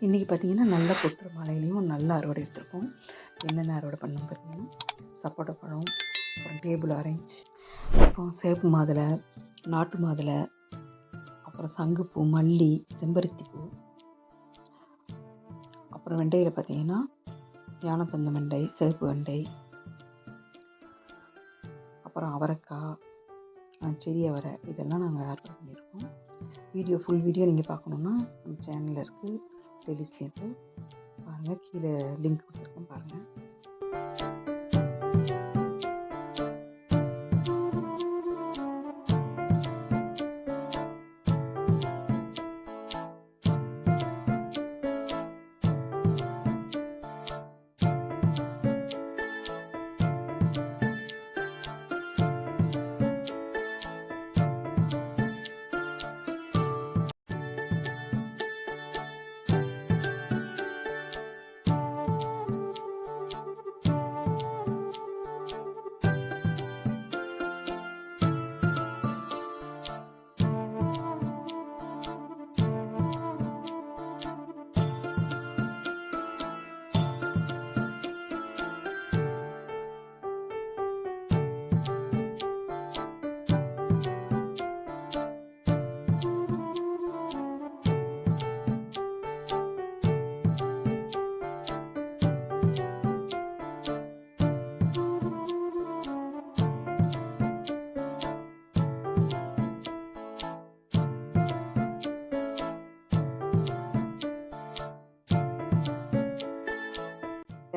இன்றைக்கி பார்த்திங்கன்னா நல்ல கொட்டுற மழையிலையும் நல்ல அறுவடை எடுத்திருக்கோம். என்னென்ன அறுவடை பண்ணோம் பார்த்திங்கன்னா, சப்போட்டா பழம், அப்புறம் டேபிள் ஆரஞ்ச், அப்புறம் சேப்பு மாதுளை, நாட்டு மாதுளை, அப்புறம் சங்குப்பூ, மல்லி, செம்பருத்திப்பூ, அப்புறம் வெண்டையில் பார்த்திங்கன்னா ஞானத்தந்த வெண்டை, சிவப்பு வெண்டை, அப்புறம் அவரைக்காய், செடி அவரை, இதெல்லாம் நாங்கள் அறுவடை பண்ணியிருக்கோம். ஃபுல் வீடியோ நீங்கள் பார்க்கணுன்னா நம்ம சேனலில் இருக்குது, ப்ளேலிஸ்ட்லேயும் இருக்குது. பாருங்கள், கீழே லிங்க் கொடுத்துருக்கேன் பாருங்கள்.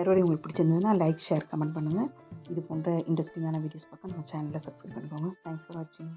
அறுவடை உங்களுக்கு பிடிச்சிருந்ததுன்னா லைக், ஷேர், கமெண்ட் பண்ணுங்கள். இது போன்ற இன்ட்ரெஸ்டிங்கான வீடியோஸ் பார்க்க நம்ம சேனலை சப்ஸ்கிரைப் பண்ணிக்கோங்க. தேங்க்ஸ் ஃபார் வாட்சிங்.